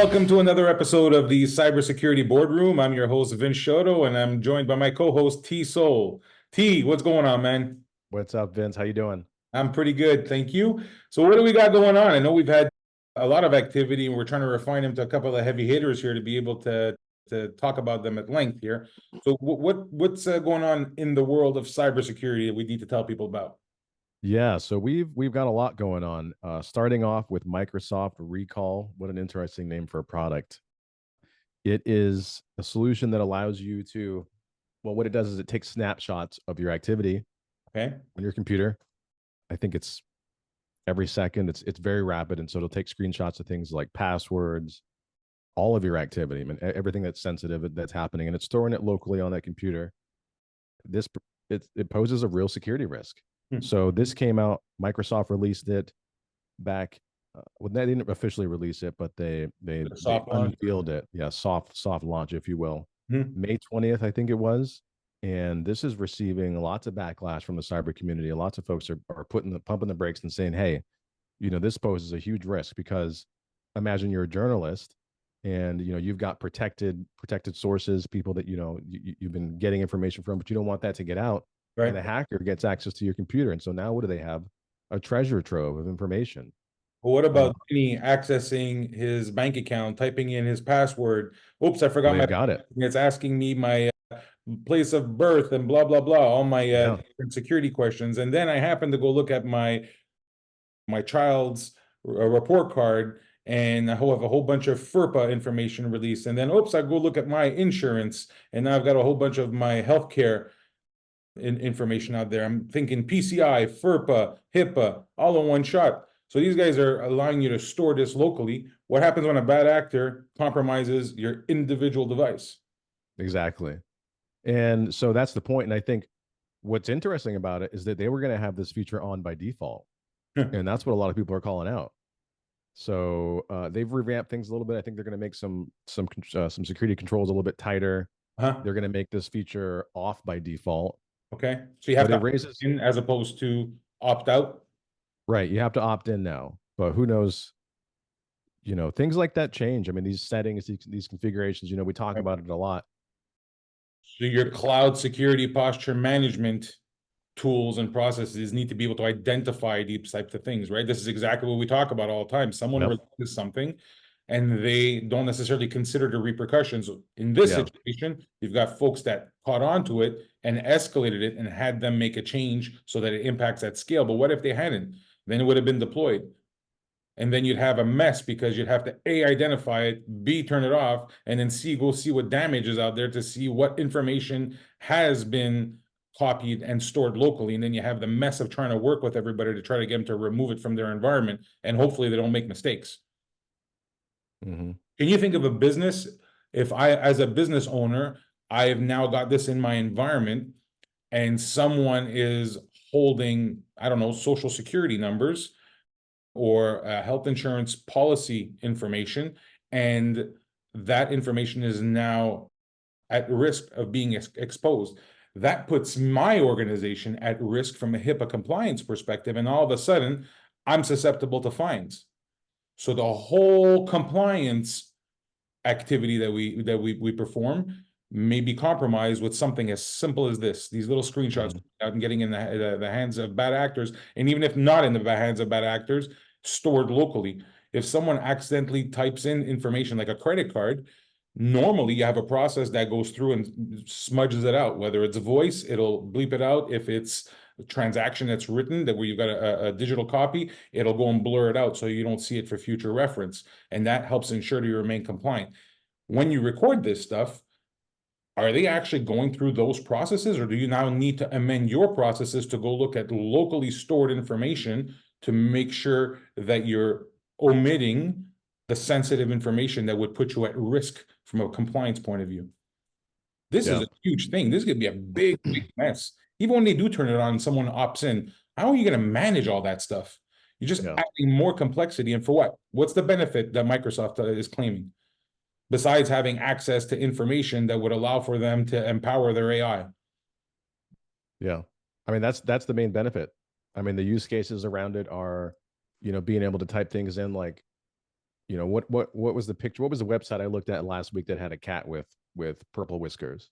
welcome to another episode of the Cybersecurity Boardroom. I'm your host, Vince Sciotto, and I'm joined by my co-host, T Soul. T, what's going on, man? What's up, Vince? How you doing? I'm pretty good, thank you. So what do we got going on? I know we've had a lot of activity, and we're trying to refine them to a couple of heavy hitters here to be able to talk about them at length here. So what's going on in the world of cybersecurity that we need to tell people about? Yeah, so we've got a lot going on. Starting off with Microsoft Recall. What an interesting name for a product. It is a solution that allows you to, well, what it does is it takes snapshots of your activity Okay. on your computer. I think it's every second. It's very rapid, and so it'll take screenshots of things like passwords, all of your activity, I mean, everything that's sensitive that's happening, and it's storing it locally on that computer. This it poses a real security risk. Hmm. So this came out. Microsoft released it back. Well, they didn't officially release it, but they Soft launch. unveiled it. Yeah, soft launch, if you will. Hmm. May 20th, I think it was. And this is receiving lots of backlash from the cyber community. Lots of folks are pumping the brakes and saying, hey, this poses a huge risk because imagine you're a journalist and you've got protected sources, people that you've been getting information from, but you don't want that to get out. Right. And a hacker gets access to your computer, and so now what do they have? A treasure trove of information. But what about me accessing his bank account, typing in his password? Oops, I forgot They've got it. It's asking me my place of birth and blah blah blah, all my different security questions, and then I happen to go look at my child's report card, and I have a whole bunch of FERPA information released, and then oops, I go look at my insurance, and now I've got a whole bunch of my healthcare information out there. I'm thinking PCI, FERPA, HIPAA, all in one shot. So these guys are allowing you to store this locally. What happens when a bad actor compromises your individual device? Exactly. And so that's the point. And I think what's interesting about it is that they were going to have this feature on by default. And that's what a lot of people are calling out. So they've revamped things a little bit. I think they're going to make some security controls a little bit tighter. They're going to make this feature off by default. Okay. So you have to opt in as opposed to opt out. Right. You have to opt in now, but who knows? Things like that change. I mean, these settings, these configurations, we talk about it a lot. So your cloud security posture management tools and processes need to be able to identify these types of things, right? This is exactly what we talk about all the time. Someone releases something and they don't necessarily consider the repercussions. In this situation, you've got folks that caught on to it and escalated it and had them make a change so that it impacts at scale. But what if they hadn't? Then it would have been deployed. And then you'd have a mess because you'd have to A, identify it, B, turn it off, and then C, go see what damage is out there to see what information has been copied and stored locally. And then you have the mess of trying to work with everybody to try to get them to remove it from their environment. And hopefully they don't make mistakes. Mm-hmm. Can you think of a business, if I, as a business owner, I have now got this in my environment and someone is holding, I don't know, social security numbers or health insurance policy information, and that information is now at risk of being exposed. That puts my organization at risk from a HIPAA compliance perspective, and all of a sudden, I'm susceptible to fines. So the whole compliance activity that we perform may be compromised with something as simple as this. These little screenshots out and getting in the hands of bad actors, and even if not in the hands of bad actors, stored locally. If someone accidentally types in information like a credit card, normally you have a process that goes through and smudges it out. Whether it's voice, it'll bleep it out. If it's a transaction that's written, that where you've got a digital copy, it'll go and blur it out so you don't see it for future reference. And that helps ensure that you remain compliant. When you record this stuff, are they actually going through those processes, or do you now need to amend your processes to go look at locally stored information to make sure that you're omitting the sensitive information that would put you at risk from a compliance point of view? This is a huge thing. This is going to be a big mess. Even when they do turn it on and someone opts in, how are you going to manage all that stuff? You're just adding more complexity. And for what? What's the benefit that Microsoft is claiming, besides having access to information that would allow for them to empower their AI? Yeah. I mean, that's the main benefit. I mean, the use cases around it are, being able to type things in like, You know, what was the picture? What was the website I looked at last week that had a cat with purple whiskers?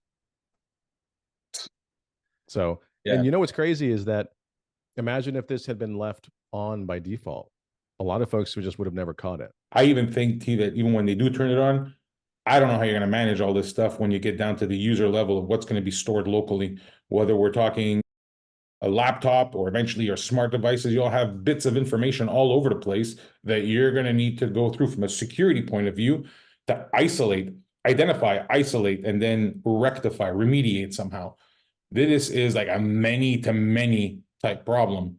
So, Yeah. and you know what's crazy is that imagine if this had been left on by default. A lot of folks would have never caught it. I even think, T, that even when they do turn it on, I don't know how you're going to manage all this stuff when you get down to the user level of what's going to be stored locally, whether we're talking a laptop or eventually your smart devices. You'll have bits of information all over the place that you're going to need to go through from a security point of view to isolate, identify, isolate, and then rectify, remediate somehow. This is like a many to many type problem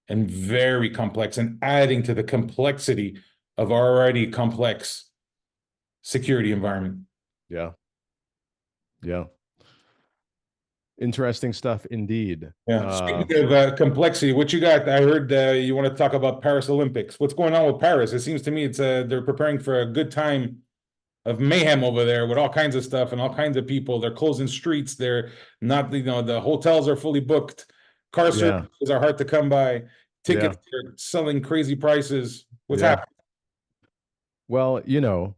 and very complex, and adding to the complexity of already complex security environment. Yeah. Yeah. Interesting stuff indeed. Yeah. Speaking of complexity, what you got? I heard you want to talk about Paris Olympics. What's going on with Paris? It seems to me it's they're preparing for a good time of mayhem over there with all kinds of stuff and all kinds of people. They're closing streets. They're not, the hotels are fully booked. Car Yeah. services are hard to come by. Yeah. Tickets are selling crazy prices. What's Yeah. happening? Well, you know,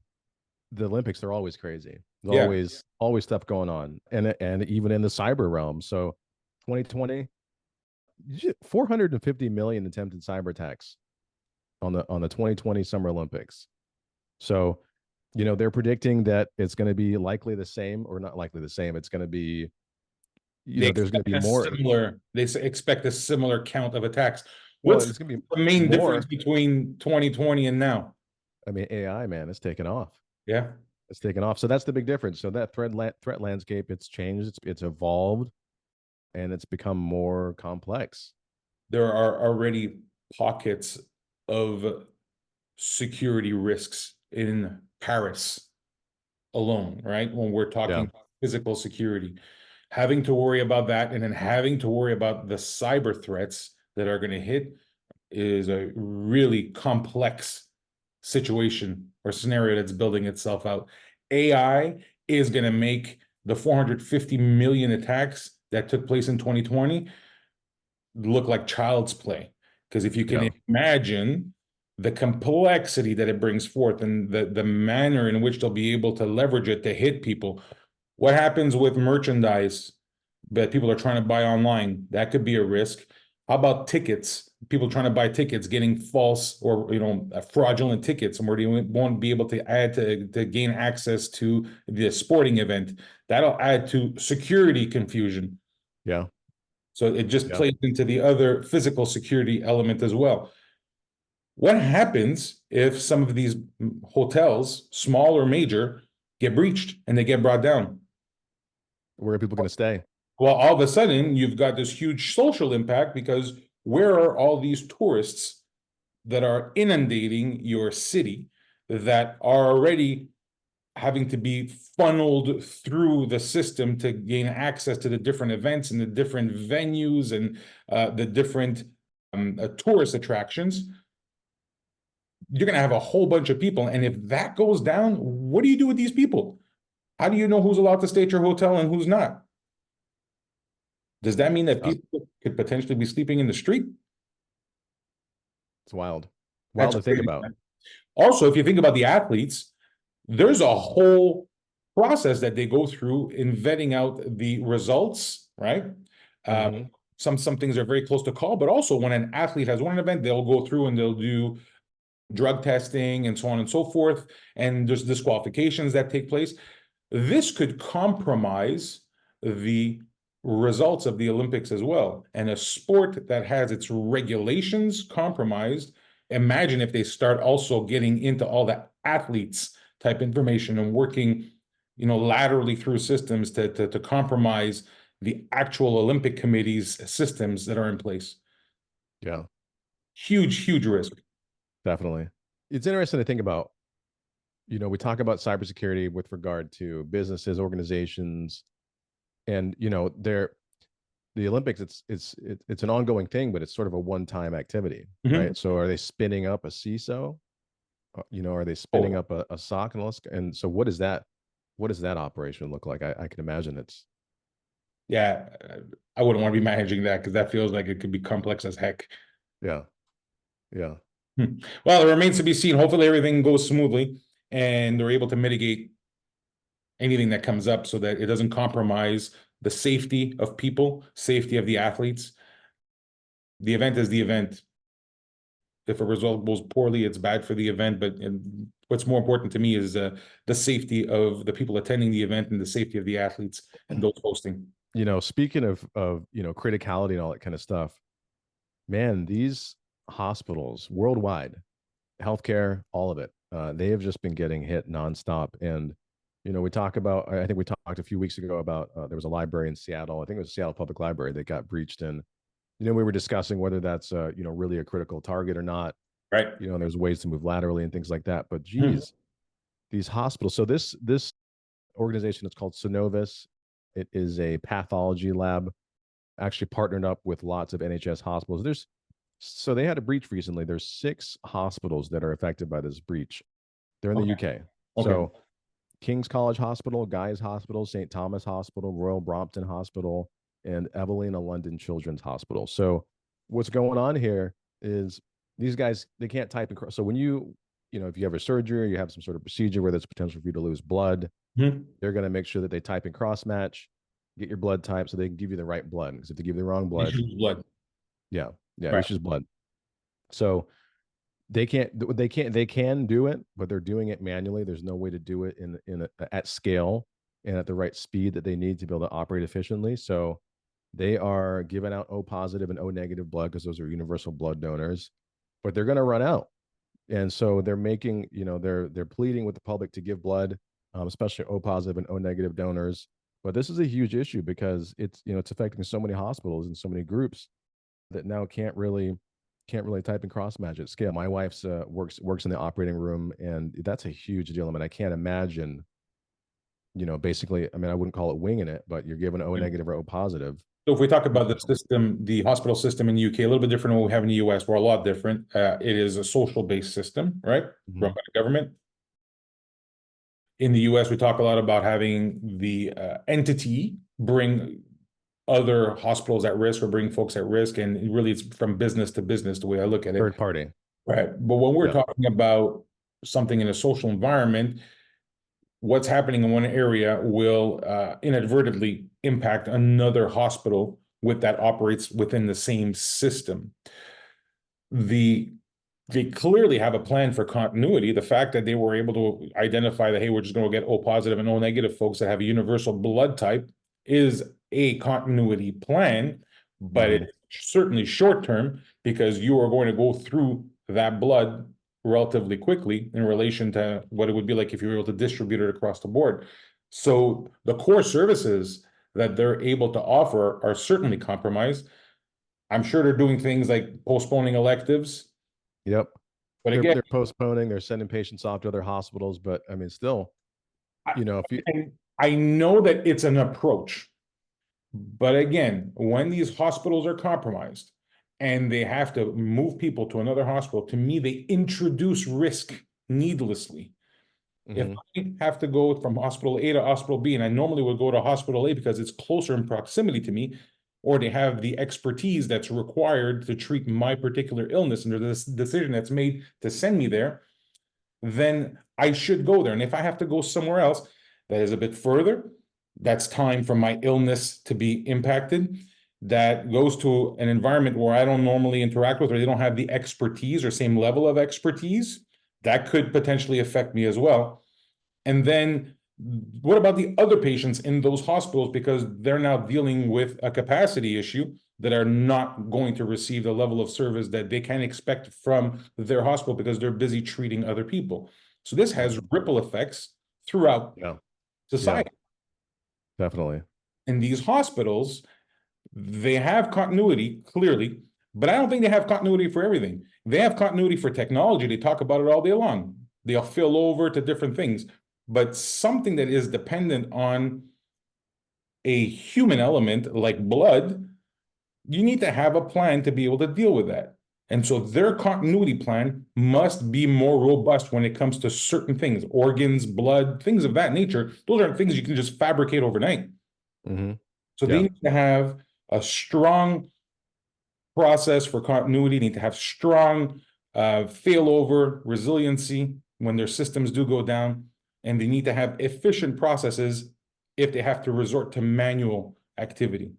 the Olympics, they're always crazy. There's Yeah. always stuff going on. And even in the cyber realm. So 2020, 450 million attempted cyber attacks on the 2020 Summer Olympics. So, you know, they're predicting that it's going to be likely the same, or not likely the same. It's going to be, you They know, there's going to expect be a more. similar, expect a similar count of attacks. Well, What's it's going to be the main difference more. between 2020 and now? I mean, AI, man, it's taken off. Yeah. It's taken off. So that's the big difference. So that threat landscape, it's changed. It's evolved, and it's become more complex. There are already pockets of security risks in Paris alone, right? When we're Yeah. talking physical security, having to worry about that and then having to worry about the cyber threats that are going to hit is a really complex situation or scenario that's building itself out. AI is going to make the 450 million attacks that took place in 2020 look like child's play. Because if you can Yeah. imagine the complexity that it brings forth and the manner in which they'll be able to leverage it to hit people, what happens with merchandise that people are trying to buy online? That could be a risk. How about tickets? People trying to buy tickets, getting false or fraudulent tickets, and where you won't be able to add to gain access to the sporting event. That'll add to security confusion. Yeah. So it just Yeah. plays into the other physical security element as well. What happens if some of these hotels, small or major, get breached and they get brought down? Where are people going to stay? Well, all of a sudden, you've got this huge social impact because where are all these tourists that are inundating your city that are already having to be funneled through the system to gain access to the different events and the different venues and the different tourist attractions? You're going to have a whole bunch of people. And if that goes down, what do you do with these people? How do you know who's allowed to stay at your hotel and who's not? Does that mean that people could potentially be sleeping in the street? It's wild. Wild That's to think crazy. about. Also, if you think about the athletes, there's a whole process that they go through in vetting out the results, right? Mm-hmm. Some things are very close to call, but also when an athlete has won an event, they'll go through and they'll do drug testing and so on and so forth, and there's disqualifications that take place. This could compromise the results of the Olympics as well. And a sport that has its regulations compromised, imagine if they start also getting into all the athletes type information and working, laterally through systems to compromise the actual Olympic committee's systems that are in place. Yeah, Huge, huge risk. definitely. It's interesting to think about. You know, we talk about cybersecurity with regard to businesses, organizations, and you know, the Olympics. It's an ongoing thing, but it's sort of a one-time activity, Mhm. right? So, are they spinning up a CISO? You know, are they spinning Oh, up a SOC analyst? And so, what is that? What does that operation look like? I can imagine it's yeah. I wouldn't want to be managing that because that feels like it could be complex as heck. yeah, yeah. Well, it remains to be seen. Hopefully everything goes smoothly and they're able to mitigate anything that comes up so that it doesn't compromise the safety of people, safety of the athletes. The event is the event. If a result goes poorly, it's bad for the event. But what's more important to me is the safety of the people attending the event and the safety of the athletes and those hosting. Speaking of criticality and all that kind of stuff, man, these hospitals worldwide, healthcare, all of it, they have just been getting hit nonstop. And we talk about, I think we talked a few weeks ago about there was a library in Seattle. I think it was Seattle Public Library that got breached, and we were discussing whether that's really a critical target or not. Right. There's ways to move laterally and things like that. But Mhm. geez, these hospitals. So this organization is called Synovus. It is a pathology lab, actually partnered up with lots of NHS hospitals. So they had a breach recently. There's 6 hospitals that are affected by this breach. They're in the Okay. UK. Okay. So King's College Hospital, Guy's Hospital, St. Thomas Hospital, Royal Brompton Hospital, and Evelina London Children's Hospital. So what's going on here is these guys, they can't type and cross. So when if you have a surgery, you have some sort of procedure where there's potential for you to lose blood, Mhm. they're going to make sure that they type and cross match, get your blood type so they can give you the right blood. Because if they give you the wrong blood, Issues blood. yeah, Right. it's just blood. So they can do it, but they're doing it manually. There's no way to do it at scale and at the right speed that they need to be able to operate efficiently. So they are giving out O positive and O negative blood because those are universal blood donors, but they're going to run out. And so they're making, they're pleading with the public to give blood, especially O positive and O negative donors. But this is a huge issue because it's affecting so many hospitals and so many groups that now can't really type and cross match at scale. My wife's works in the operating room, and that's a huge deal. I mean, I can't imagine, basically, I mean, I wouldn't call it winging it, but you're given O negative or O positive. So if we talk about the system, the hospital system in the UK, a little bit different than what we have in the US, we're a lot different. It is a social-based system, right? Run Mhm. by the government. In the US, we talk a lot about having the entity bring other hospitals at risk or bring folks at risk. And really, it's from business to business, the way I look at it. Third party. Right. But when we're Yeah. talking about something in a social environment, what's happening in one area will inadvertently impact another hospital that operates within the same system. They clearly have a plan for continuity. The fact that they were able to identify that, hey, we're just going to get O positive and O negative folks that have a universal blood type is a continuity plan, but Mhm. it's certainly short term because you are going to go through that blood relatively quickly in relation to what it would be like if you were able to distribute it across the board. So the core services that they're able to offer are certainly compromised. I'm sure they're doing things like postponing electives, Yep. but They're again, they're postponing, they're sending patients off to other hospitals, but I mean, still, I, if you I know that it's an approach, but again, when these hospitals are compromised and they have to move people to another hospital, to me, they introduce risk needlessly. If Mhm. I have to go from hospital A to hospital B, and I normally would go to hospital A because it's closer in proximity to me, or they have the expertise that's required to treat my particular illness, and there's this decision that's made to send me there, then I should go there. And if I have to go somewhere else that is a bit further, that's time for my illness to be impacted. That goes to an environment where I don't normally interact with, or they don't have the expertise or same level of expertise. That could potentially affect me as well. And then what about the other patients in those hospitals? Because they're now dealing with a capacity issue that are not going to receive the level of service that they can expect from their hospital because they're busy treating other people. So this has ripple effects throughout Yeah. Yeah, society. definitely. And these hospitals, they have continuity clearly, but I don't think they have continuity for everything. They have continuity for technology. They talk about it all day long. They'll fill over to different things, but something that is dependent on a human element like blood, you need to have a plan to be able to deal with that. And so their continuity plan must be more robust when it comes to certain things, organs, blood, things of that nature. Those aren't things you can just fabricate overnight. Hmm. So they Yeah. need to have a strong process for continuity, need to have strong failover, resiliency when their systems do go down, and they need to have efficient processes if they have to resort to manual activity.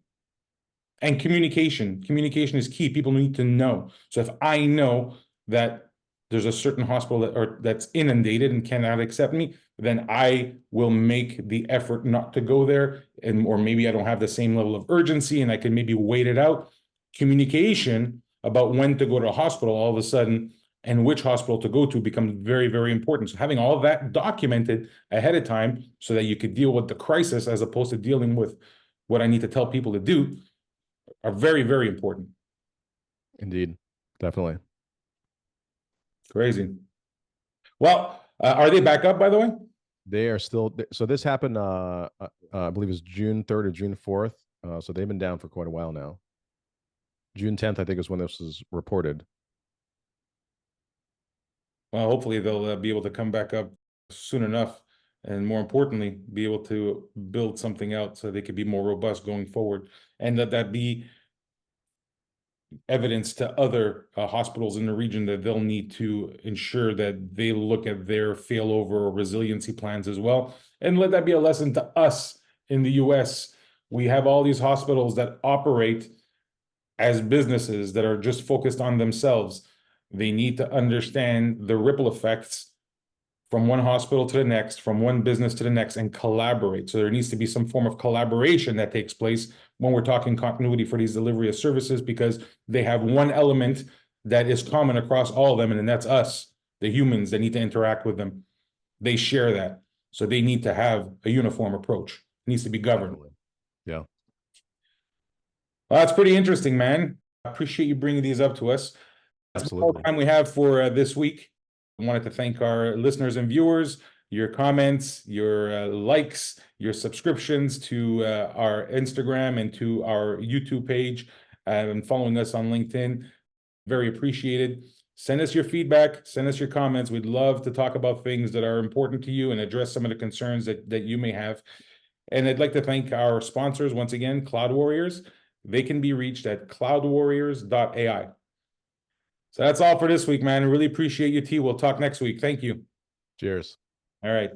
And communication. Communication is key. People need to know. So if I know that there's a certain hospital that's inundated and cannot accept me, then I will make the effort not to go there. Or maybe I don't have the same level of urgency and I can maybe wait it out. Communication about when to go to a hospital all of a sudden and which hospital to go to becomes very, very important. So having all of that documented ahead of time so that you could deal with the crisis as opposed to dealing with what I need to tell people to do are very, very important. Indeed, definitely. Crazy. Well, are they back up, by the way? They are still, so this happened, I believe it was June 3rd or June 4th. So they've been down for quite a while now. June 10th, I think, is when this was reported. Well, hopefully they'll be able to come back up soon enough, and more importantly, be able to build something out so they could be more robust going forward, and that be evidence to other hospitals in the region that they'll need to ensure that they look at their failover or resiliency plans as well. And let that be a lesson to us in the US. We have all these hospitals that operate as businesses that are just focused on themselves. They need to understand the ripple effects from one hospital to the next, from one business to the next, and collaborate. So there needs to be some form of collaboration that takes place when we're talking continuity for these delivery of services, because they have one element that is common across all of them, and that's us, the humans that need to interact with them. They share that. So they need to have a uniform approach. It needs to be governed. Definitely. Yeah. Well, that's pretty interesting, man. I appreciate you bringing these up to us. That's all the Absolutely. time we have for this week. I wanted to thank our listeners and viewers, your comments, your likes, your subscriptions to our Instagram and to our YouTube page, and following us on LinkedIn. Very appreciated. Send us your feedback, send us your comments. We'd love to talk about things that are important to you and address some of the concerns that you may have. And I'd like to thank our sponsors once again, Cloud Warriors. They can be reached at cloudwarriors.ai. So that's all for this week, man. I really appreciate you, T. We'll talk next week. Thank you. Cheers. All right.